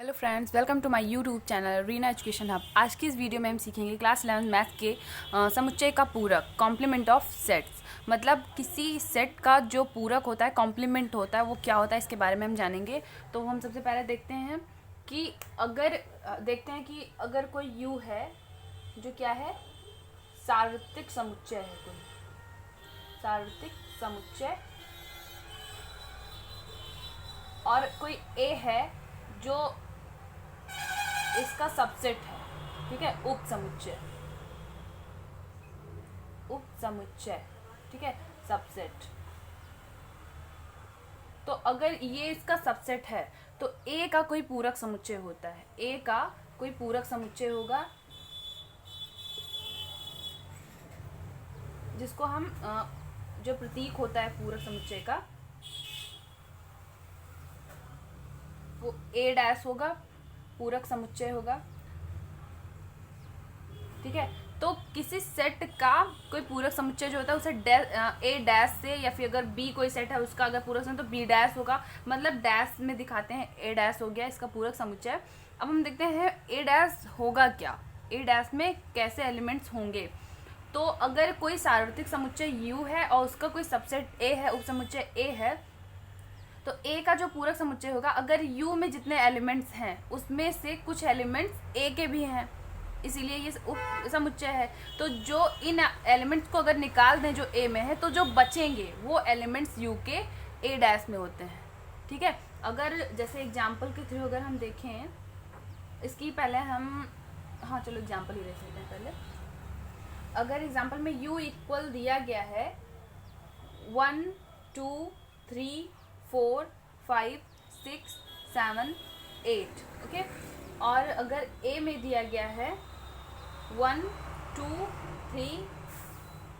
Hello friends, welcome to my YouTube channel Reena education hub. आज की इस वीडियो में हम सीखेंगे क्लास 11 मैथ के समुच्चय का पूरक, कॉम्प्लीमेंट ऑफ सेट्स। मतलब किसी सेट का जो पूरक होता है, कॉम्प्लीमेंट होता है, वो क्या होता है, इसके बारे में हम जानेंगे। तो हम सबसे पहले देखते हैं कि अगर कोई u है जो क्या है, सार्वत्रिक समुच्चय है, कोई सार्वत्रिक समुच्चय, और कोई a है जो इसका सबसेट है, ठीक है, उप समुच्चय, ठीक है, सबसेट। तो अगर ये इसका सबसेट है तो ए का कोई पूरक समुच्चय होता है, ए का कोई पूरक समुच्चय होगा जिसको हम जो प्रतीक होता है पूरक समुच्चय का वो ए डैश होगा, पूरक समुच्चय होगा, ठीक है। तो किसी सेट का कोई पूरक समुच्चय जो होता है उसे ए डैश से, या फिर अगर बी कोई सेट है उसका अगर पूरक समुच्चय तो बी डैश होगा, मतलब डैश में दिखाते हैं, ए डैश हो गया इसका पूरक समुच्चय। अब हम देखते हैं ए डैश होगा क्या, ए डैश में कैसे एलिमेंट्स होंगे। तो अगर कोई सार्वत्रिक समुच्चय u है और उसका कोई सबसेट a है, उप समुच्चय a है, तो a का जो पूरक समुच्चय होगा, अगर u में जितने एलिमेंट्स हैं उसमें से कुछ एलिमेंट्स a के भी हैं, इसीलिए ये उप समुच्चय है। तो जो इन एलिमेंट्स को अगर निकाल दें जो a में है, तो जो बचेंगे वो एलिमेंट्स u के a डैश में होते हैं, ठीक है। अगर जैसे एग्जाम्पल के थ्रू अगर हम देखें, इसकी पहले हम चलो एग्जाम्पल ही देख लेते हैं पहले। अगर एग्जाम्पल में u इक्वल दिया गया है 1 2 3 4 5 6 7 8, ओके, और अगर a में दिया गया है 1 2 3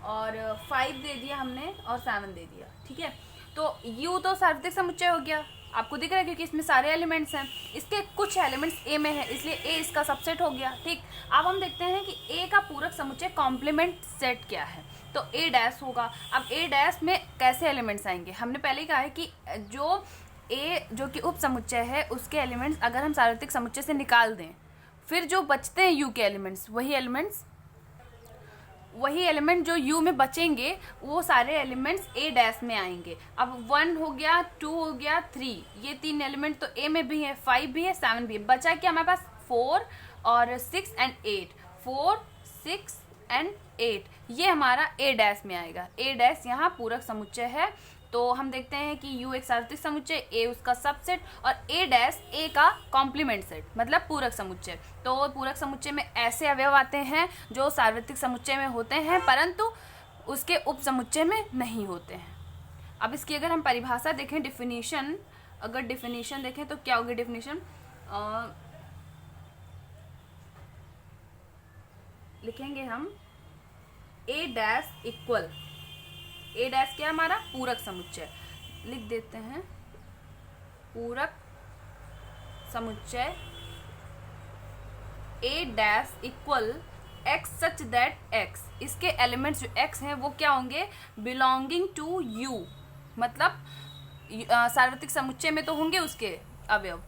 और 5 दे दिया हमने और 7 दे दिया, ठीक है। तो u तो सार्वत्रिक समुच्चय हो गया, आपको दिख रहा है क्योंकि इसमें सारे एलिमेंट्स हैं, इसके कुछ एलिमेंट्स a में है इसलिए a इसका सबसेट हो गया, ठीक। अब हम देखते हैं कि a का पूरक समुच्चय कॉम्प्लीमेंट सेट क्या है, तो a डैश होगा। अब a डैश में कैसे एलिमेंट्स आएंगे, हमने पहले ही कहा है कि जो a जो कि उप समुच्चय है उसके एलिमेंट्स अगर हम सार्वत्रिक समुच्चय से निकाल दें, फिर जो बचते हैं u के एलिमेंट्स, वही एलिमेंट जो u में बचेंगे वो सारे एलिमेंट्स a डैश में आएंगे। अब 1 हो गया, 2 हो गया, 3, ये 3 एलिमेंट तो a में भी है, 5 भी है, 7 भी है, बचा क्या हमारे पास 4 और 6 एंड 8, 4 6 एंड 8, ये हमारा a डैश में आएगा। a डैश यहाँ पूरक समुच्चय है। तो हम देखते हैं कि u एक सार्वत्रिक समुच्चय, a उसका सबसेट और a डैश a का कॉम्प्लीमेंट सेट, मतलब पूरक समुच्चय। तो पूरक समुच्चय में ऐसे अवयव आते हैं जो सार्वत्रिक समुच्चय में होते हैं परंतु उसके उप समुच्चय में नहीं होते हैं। अब इसकी अगर हम परिभाषा देखें, डिफिनीशन, अगर डिफिनीशन देखें तो क्या होगी डिफिनीशन, लिखेंगे हम a dash equal, a dash क्या हमारा पूरक समुच्चय, लिख देते हैं पूरक समुच्चय a dash equal x such that x, इसके एलिमेंट्स जो x हैं वो क्या होंगे, बिलोंगिंग टू u, मतलब सार्वत्रिक समुच्चय में तो होंगे उसके अवयव,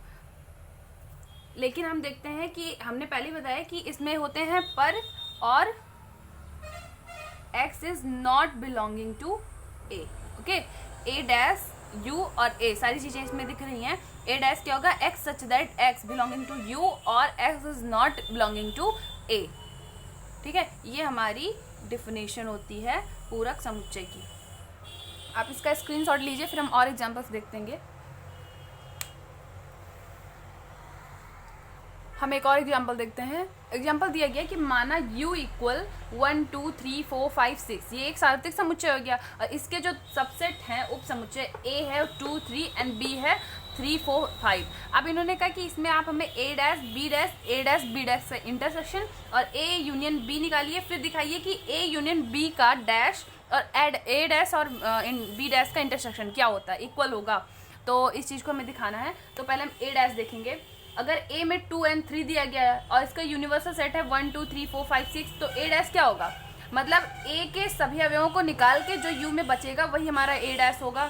लेकिन हम देखते हैं कि हमने पहले बताया कि इसमें होते हैं पर और x is not belonging to a, okay. a dash u और a सारी चीजें इसमें दिख रही हैं। a डैश क्या होगा, x such that x belonging to u और x is not belonging to a, ठीक है। ये हमारी डिफिनेशन होती है पूरक समुच्चय की। आप इसका स्क्रीनशॉट लीजिए, फिर हम और एग्जांपल्स देखेंगे। हम एक और एग्जाम्पल देखते हैं। एग्जाम्पल दिया गया कि माना u इक्वल 1 2 3 4 5 6, ये एक सार्वत्रिक समुच्चय हो गया और इसके जो सबसेट हैं उप समुच्चय a है 2 3 एंड b है 3 4 5। अब इन्होंने कहा कि इसमें आप हमें a डैश b डैश से इंटरसेक्शन और a यूनियन b निकालिए, फिर दिखाइए कि a यूनियन b का डैश और एड a डैश और b डैश का इंटरसेक्शन क्या होता है, इक्वल होगा। तो इस चीज़ को हमें दिखाना है। तो पहले हम a डैश देखेंगे। अगर a में 2 and 3 दिया गया है और इसका यूनिवर्सल सेट है 1 2 3 4 5 6, तो a डैश क्या होगा, मतलब a के सभी अवयवों को निकाल के जो u में बचेगा वही हमारा a डैश होगा।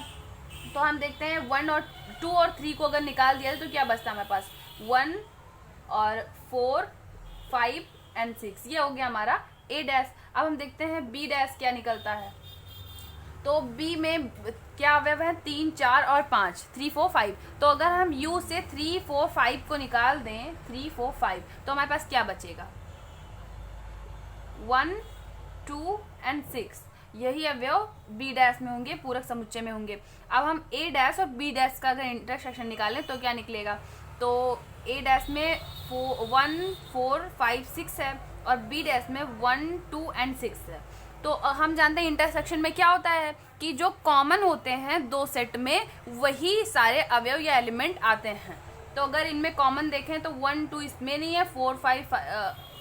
तो हम देखते हैं 1 और 2 और 3 को अगर निकाल दिया तो क्या बचता है हमारे पास 1 और 4 5 एंड 6, ये हो गया हमारा ए डैश। अब हम देखते हैं बी डैश क्या निकलता है। तो बी में क्या अवयव है, 3 4 और 5, 3 4 5। तो अगर हम यू से 3 4 5 को निकाल दें, 3 4 5, तो हमारे पास क्या बचेगा, 1 2 एंड 6। यही अवयव बी डैश में होंगे, पूरक समुच्चय में होंगे। अब हम ए डैश और बी डैश का अगर इंटरसेक्शन निकालें तो क्या निकलेगा, तो ए डैश में 1 4 5 6 है और बी डैश में 1 2 एंड 6 है। तो हम जानते हैं इंटरसेक्शन में क्या होता है कि जो कॉमन होते हैं दो सेट में वही सारे अवयव या एलिमेंट आते हैं। तो अगर इनमें कॉमन देखें तो 1 2 इसमें नहीं है, 4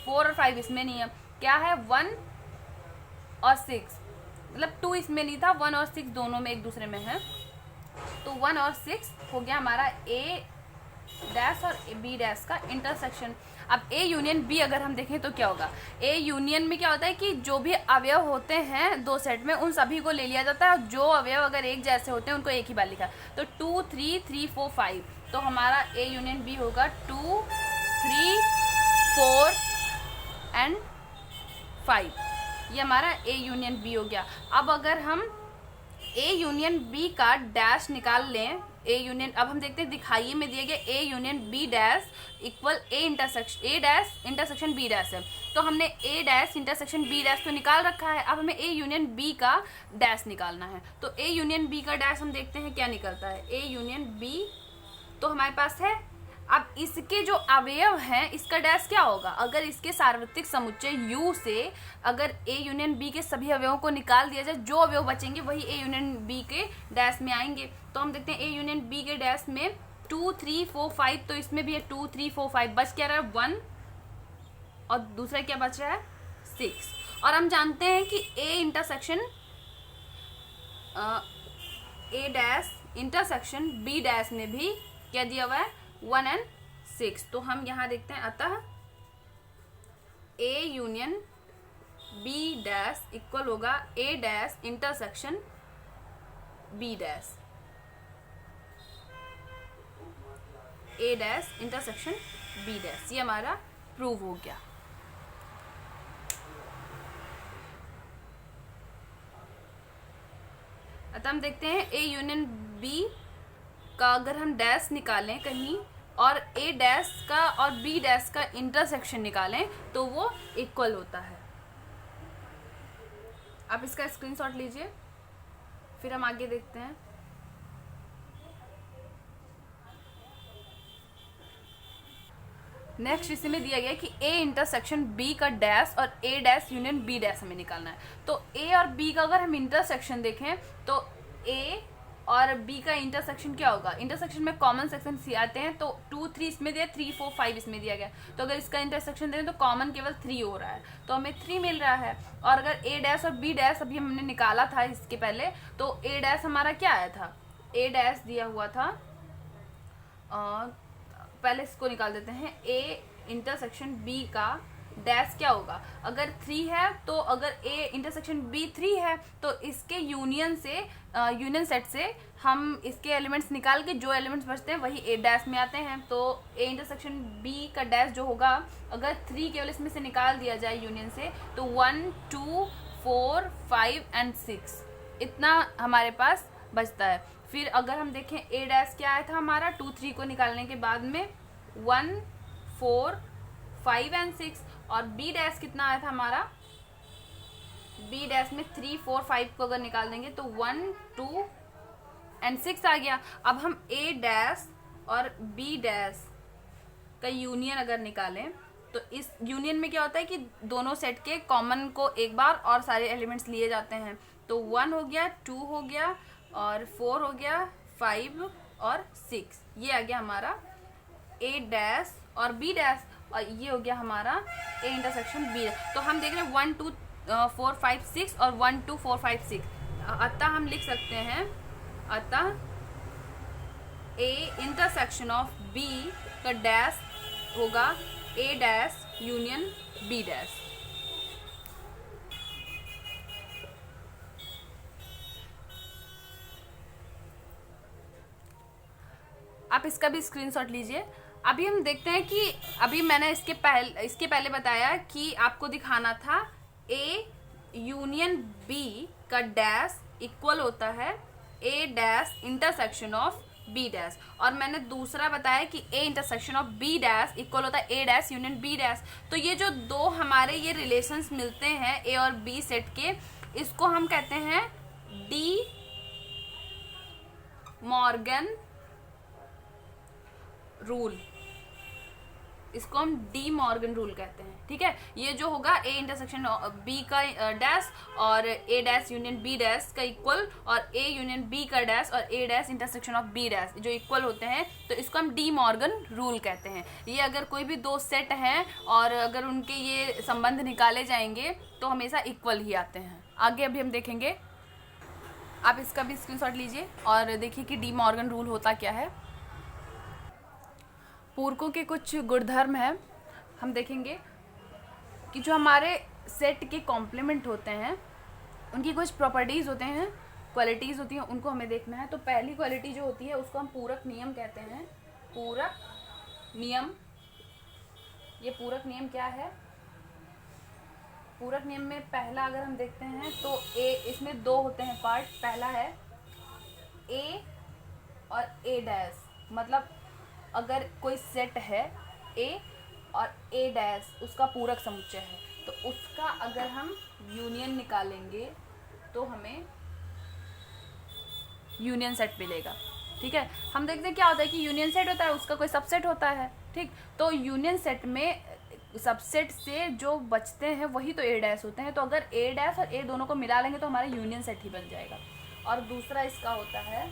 और 5 इसमें नहीं है, क्या है 1 और 6, मतलब 2 इसमें नहीं था, 1 और 6 दोनों में एक दूसरे में है। तो 1 और 6 हो गया हमारा ए डैश और बी डैश का इंटरसेक्शन। अब ए यूनियन बी अगर हम देखें तो क्या होगा, ए यूनियन में क्या होता है कि जो भी अवयव होते हैं दो सेट में उन सभी को ले लिया जाता है और जो अवयव अगर एक जैसे होते हैं उनको एक ही बार लिखा। तो 2 3 3 4 5, तो हमारा ए यूनियन बी होगा 2 3 4 एंड 5, ये हमारा ए यूनियन बी हो गया। अब अगर हम ए यूनियन बी का डैश निकाल लें, ए यूनियन, अब हम देखते हैं दिखाइए में दिया गया A union B dash equal A intersection, A dash intersection B dash है। तो हमने A dash intersection B dash तो निकाल रखा है, अब हमें ए यूनियन बी का डैश निकालना है। तो ए यूनियन बी का डैश हम देखते हैं क्या निकलता है, ए यूनियन बी तो हमारे पास है। अब इसके जो अवयव हैं इसका डैश क्या होगा, अगर इसके सार्वत्रिक समुच्चय U से अगर A यूनियन B के सभी अवयवों को निकाल दिया जाए, जो अवयव बचेंगे वही A यूनियन B के डैश में आएंगे। तो हम देखते हैं A यूनियन B के डैश में 2 3 4 5, तो इसमें भी है 2 3 4 5, बच क्या रहा है 1 और दूसरा क्या बच रहा है 6। और हम जानते हैं कि A intersection A dash intersection B dash में भी क्या दिया हुआ है 1 एंड 6। तो हम यहाँ देखते हैं, अतः A union B dash equal होगा A dash intersection B dash, A dash intersection B dash, ये हमारा प्रूव हो गया। अतः हम देखते हैं A यूनियन B का अगर हम डैश निकालें कहीं और ए डैश का और बी डैश का इंटरसेक्शन निकालें तो वो इक्वल होता है। आप इसका स्क्रीनशॉट लीजिए, फिर हम आगे देखते हैं। नेक्स्ट इसी में दिया गया है कि ए इंटरसेक्शन बी का डैश और A dash union B dash हमें निकालना है। तो ए और बी का अगर हम इंटरसेक्शन देखें तो ए और बी का इंटरसेक्शन क्या होगा, इंटरसेक्शन में कॉमन सेक्शन आते हैं, तो 2 3 इसमें दिया, 3 4 5 इसमें दिया गया। तो अगर इसका इंटरसेक्शन दें तो कॉमन केवल 3 हो रहा है, तो हमें 3 मिल रहा है। और अगर ए डैश और बी डैश अभी हमने निकाला था इसके पहले, तो ए डैश हमारा क्या आया था, ए डैश दिया हुआ था, पहले इसको निकाल देते हैं, ए इंटरसेक्शन बी का डैश क्या होगा, अगर 3 है तो अगर ए इंटरसेक्शन बी 3 है तो इसके यूनियन से यूनियन सेट से हम इसके एलिमेंट्स निकाल के जो एलिमेंट्स बचते हैं वही ए डैश में आते हैं। तो ए इंटरसेक्शन बी का डैश जो होगा, अगर 3 केवल इसमें से निकाल दिया जाए यूनियन से तो 1 2 4 5 एंड 6 इतना हमारे पास बचता है। फिर अगर हम देखें ए डैश क्या आया था हमारा 2 3 को निकालने के बाद में 1 4 5 एंड 6, और बी डैश कितना आया था हमारा, बी डैश में 3 4 5 को अगर निकाल देंगे तो 1 2 एंड 6 आ गया। अब हम ए डैश और बी डैश का यूनियन अगर निकालें तो इस यूनियन में क्या होता है कि दोनों सेट के कॉमन को एक बार और सारे एलिमेंट्स लिए जाते हैं। तो 1 हो गया, 2 हो गया और 4 हो गया, 5 और 6, ये आ गया हमारा ए डैश और बी डैश, और ये हो गया हमारा ए इंटरसेक्शन बी। तो हम देख रहे हैं 1 2 4 5 6 और 1 2 4 5 6, अतः हम लिख सकते हैं, अतः ए इंटरसेक्शन ऑफ बी का डैश होगा ए डैश यूनियन बी डैश। आप इसका भी स्क्रीनशॉट लीजिए। अभी हम देखते हैं कि अभी मैंने इसके पहले बताया कि आपको दिखाना था ए यूनियन बी का डैश इक्वल होता है A dash intersection of B dash, और मैंने दूसरा बताया कि A intersection of B dash equal होता है A dash union B dash. तो ये जो दो हमारे ये रिलेशंस मिलते हैं ए और बी सेट के, इसको हम कहते हैं डी मॉर्गन रूल। इसको हम डी मॉर्गन रूल कहते हैं, ठीक है। ये जो होगा ए इंटरसेक्शन बी का डैश और A dash union B dash का इक्वल, और ए यूनियन बी का डैश और A dash intersection of B dash जो इक्वल होते हैं, तो इसको हम डी मॉर्गन रूल कहते हैं। ये अगर कोई भी दो सेट हैं और अगर उनके ये संबंध निकाले जाएंगे तो हमेशा इक्वल ही आते हैं। आगे अभी हम देखेंगे, आप इसका भी स्क्रीनशॉट लीजिए और देखिए कि डी मॉर्गन रूल होता क्या है। पूरकों के कुछ गुणधर्म हैं, हम देखेंगे कि जो हमारे सेट के कॉम्प्लीमेंट होते हैं उनकी कुछ प्रॉपर्टीज़ होते हैं, क्वालिटीज़ होती हैं, उनको हमें देखना है। तो पहली क्वालिटी जो होती है उसको हम पूरक नियम कहते हैं। पूरक नियम, ये पूरक नियम क्या है? पूरक नियम में पहला अगर हम देखते हैं तो ए, इसमें दो होते हैं पार्ट। पहला है ए और ए डैश, मतलब अगर कोई सेट है ए और ए डैश उसका पूरक समुच्चय है, तो उसका अगर हम यूनियन निकालेंगे तो हमें यूनियन सेट मिलेगा, ठीक है। हम देखते हैं क्या होता है कि यूनियन सेट होता है, उसका कोई सबसेट होता है, ठीक। तो यूनियन सेट में सबसेट से जो बचते हैं वही तो ए डैश होते हैं। तो अगर ए डैश और ए दोनों को मिला लेंगे तो हमारा यूनियन सेट ही बन जाएगा। और दूसरा इसका होता है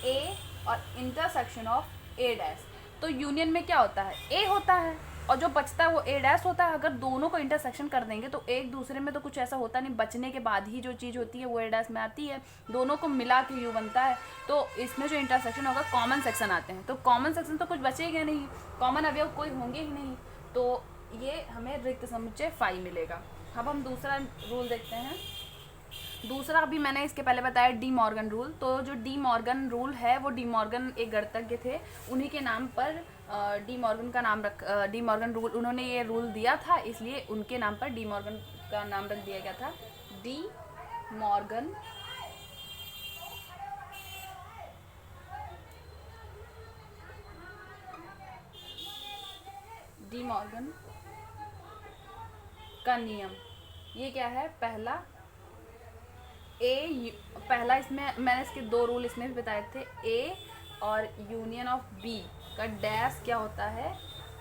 ए और इंटरसेक्शन ऑफ ए डैश। तो यूनियन में क्या होता है? ए होता है और जो बचता है वो ए डैश होता है। अगर दोनों को इंटरसेक्शन कर देंगे तो एक दूसरे में तो कुछ ऐसा होता नहीं, बचने के बाद ही जो चीज़ होती है वो ए डैश में आती है, दोनों को मिला के यू बनता है। तो इसमें जो इंटरसेक्शन होगा कॉमन सेक्शन आते हैं, तो कॉमन सेक्शन तो कुछ बचेगा नहीं, कॉमन अवयव कोई होंगे ही नहीं, तो ये हमें रिक्त समुच्चय फाई मिलेगा। अब हम दूसरा रूल देखते हैं। दूसरा अभी मैंने इसके पहले बताया डी मॉर्गन रूल। तो जो डी मॉर्गन रूल है वो डी मॉर्गन एक गणितज्ञ थे, उन्हीं के नाम पर डी मॉर्गन का नाम डी मॉर्गन रूल, उन्होंने ये रूल दिया था, इसलिए उनके नाम पर डी मॉर्गन का नाम रख दिया गया था। डी मॉर्गन डी मॉर्गन का नियम, ये क्या है? पहला पहला इसमें मैंने इसके दो रूल इसमें भी बताए थे। ए और यूनियन ऑफ बी का डैश क्या होता है?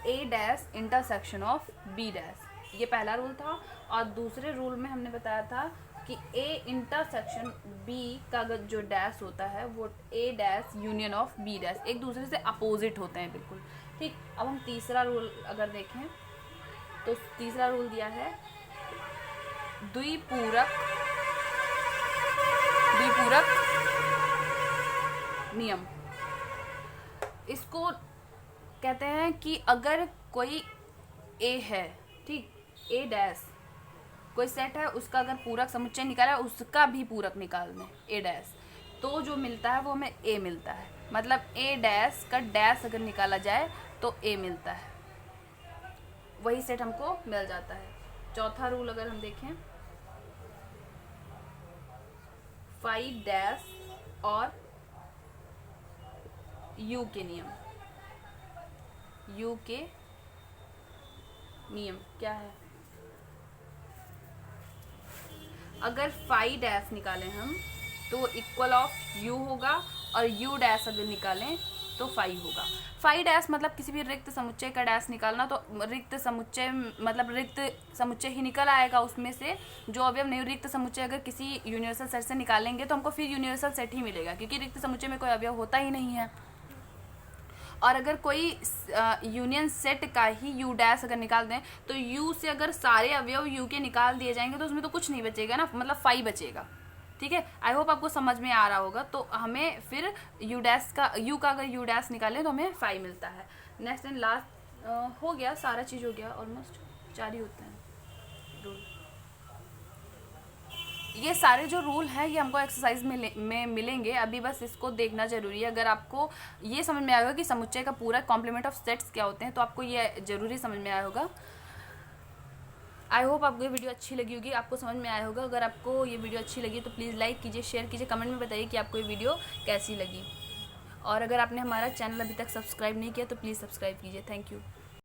A dash intersection of B dash, ये पहला रूल था। और दूसरे रूल में हमने बताया था कि ए इंटरसेक्शन बी का जो डैश होता है वो A dash union of B dash, एक दूसरे से अपोजिट होते हैं बिल्कुल, ठीक। अब हम तीसरा रूल अगर देखें तो तीसरा रूल दिया है द्विपूरक नियम। इसको कहते हैं कि अगर कोई ए है, ठीक, ए डैश कोई सेट है, उसका अगर पूरक समुच्चय निकाला है उसका भी पूरक निकाल दें ए डैश, तो जो मिलता है वो हमें ए मिलता है। मतलब ए डैश का डैश अगर निकाला जाए तो ए मिलता है, वही सेट हमको मिल जाता है। चौथा रूल अगर हम देखें, फाई डैश और यू के नियम। यू के नियम क्या है? अगर फाई डैश निकालें हम तो इक्वल ऑफ यू होगा, और यू डैश अगर निकालें तो फाई होगा। फाई डैश मतलब किसी भी रिक्त समुच्चय का डैश निकालना, तो रिक्त समुच्चय मतलब रिक्त समुच्चय ही निकल आएगा उसमें से जो अवयव नहीं। रिक्त समुच्चय अगर किसी यूनिवर्सल सेट से निकालेंगे तो हमको फिर यूनिवर्सल सेट ही मिलेगा, क्योंकि रिक्त समुच्चय में कोई अवयव होता ही नहीं है। और अगर कोई यूनियन सेट का ही यू डैश अगर निकाल दें तो यू से अगर सारे अवयव यू के निकाल दिए जाएंगे तो उसमें तो कुछ नहीं बचेगा ना, मतलब फाई बचेगा, ठीक है। आई होप आपको समझ में आ रहा होगा। तो हमें फिर यू डैश का यू का अगर यू डैश निकालें तो हमें फाई मिलता है। नेक्स्ट एंड लास्ट हो गया, सारा चीज़ हो गया, ऑलमोस्ट 4 ही होते हैं रूल। ये सारे जो रूल हैं ये हमको एक्सरसाइज में मिलेंगे, अभी बस इसको देखना जरूरी है। अगर आपको ये समझ में आएगा कि समुच्चय का पूरा कॉम्प्लीमेंट ऑफ सेट्स क्या होते हैं तो आपको ये जरूरी समझ में आया होगा। आई होप आपको ये वीडियो अच्छी लगी होगी, आपको समझ में आया होगा। अगर आपको ये वीडियो अच्छी लगी तो प्लीज़ लाइक कीजिए, शेयर कीजिए, कमेंट में बताइए कि आपको ये वीडियो कैसी लगी। और अगर आपने हमारा चैनल अभी तक सब्सक्राइब नहीं किया तो प्लीज़ सब्सक्राइब कीजिए। Thank you.